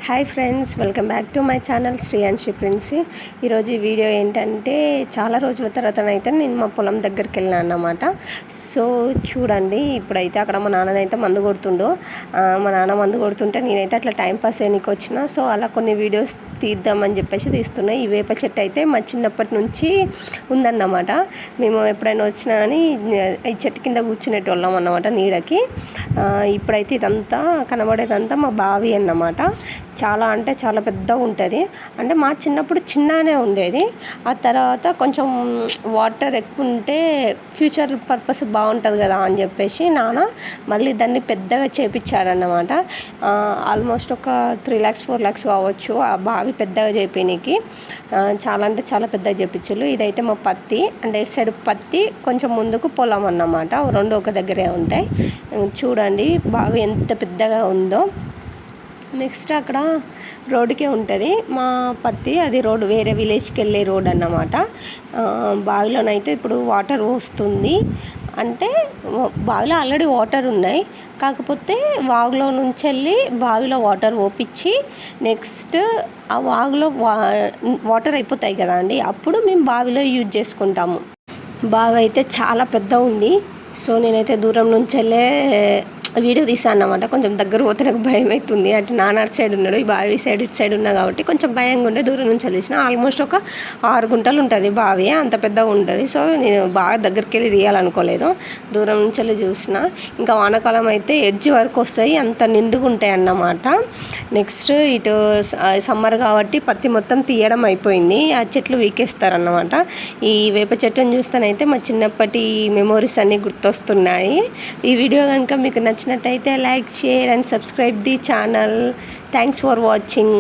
Hi friends, welcome back to my channel Shriyanshi Princy. ఈరోజు ఈ video ఏంటంటే చాలా రోజుల తర్వాతనైతే నేను మా పొలం దగ్గరికి వెళ్ళాను అన్నమాట. సో చూడండి, ఇప్పుడైతే అక్కడ మా నాన్ననైతే మందు కొడుతుండో, మా నాన్న మందు కొడుతుంటే నేనైతే అట్లా టైం పాస్ చేయడానికి వచ్చిన. సో అలా కొన్ని వీడియోస్ తీద్దామని చెప్పేసి తీస్తున్నాయి. ఈ వేప చెట్టు అయితే మా చిన్నప్పటి నుంచి ఉందన్నమాట. మేము ఎప్పుడైనా వచ్చినా కానీ ఈ చెట్టు కింద కూర్చునేటోళ్ళం అన్నమాట నీడకి. ఇప్పుడైతే ఇదంతా కనబడేదంతా మా బావి అన్నమాట. చాలా అంటే చాలా పెద్దగా ఉంటుంది. అంటే మా చిన్నప్పుడు చిన్ననే ఉండేది. ఆ తర్వాత కొంచెం వాటర్ ఎక్కువ ఉంటే ఫ్యూచర్ పర్పస్ బాగుంటుంది కదా అని చెప్పేసి నాన్న మళ్ళీ దాన్ని పెద్దగా చేపించారన్నమాట. ఆల్మోస్ట్ ఒక 3 lakhs 4 lakhs కావచ్చు ఆ బావి పెద్దగా చేపించడానికి. చాలా అంటే చాలా పెద్దగా చేపించారు. ఇదైతే మా పత్తి, అంటే ఇటు సైడ్ పత్తి, కొంచెం ముందుకు పొలం అన్నమాట. రెండు ఒక దగ్గరే ఉంటాయి. చూడండి బావి ఎంత పెద్దగా ఉందో. నెక్స్ట్ అక్కడ రోడ్డుకే ఉంటుంది మా పత్తి. అది రోడ్ వేరే విలేజ్కి వెళ్ళే రోడ్ అన్నమాట. బావిలోనైతే ఇప్పుడు వాటర్ వస్తుంది. అంటే బావిలో ఆల్రెడీ వాటర్ ఉన్నాయి, కాకపోతే వాగులో నుంచి వెళ్ళి బావిలో వాటర్ పోపించి నెక్స్ట్ ఆ వాగులో వాటర్ అయిపోతాయి కదా అండి, అప్పుడు మేము బావిలో యూజ్ చేసుకుంటాము. బావి అయితే చాలా పెద్ద ఉంది. సో నేనైతే దూరం నుంచి వెళ్ళే వీడియో తీసాను అన్నమాట. కొంచెం దగ్గర పోతే నాకు భయం అవుతుంది. అంటే నాన్న అటు సైడ్ ఉన్నాడు, ఈ బావి సైడ్ ఇటు సైడ్ ఉన్నా కాబట్టి కొంచెం భయంగా ఉండే. దూరం నుంచి వెళ్ళేసిన. ఆల్మోస్ట్ ఒక 6 గుంటలు ఉంటుంది బావి, అంత పెద్దగా ఉంటుంది. సో నేను బాగా దగ్గరికి వెళ్ళి తీయాలనుకోలేదు, దూరం నుంచి వెళ్ళి చూసిన. ఇంకా వానాకాలం అయితే ఎడ్జ్ వరకు వస్తాయి, అంత నిండుగా ఉంటాయి అన్నమాట. నెక్స్ట్ ఇటు సమ్మర్ కాబట్టి పత్తి మొత్తం తీయడం అయిపోయింది. ఆ చెట్లు వీకేస్తారన్నమాట. ఈ వేప చెట్టును చూస్తానైతే మా చిన్నప్పటి మెమోరీస్ అన్నీ గుర్తొస్తున్నాయి. ఈ వీడియో కనుక మీకు నచ్చినట్టయితే like, share and subscribe the channel. Thanks for watching.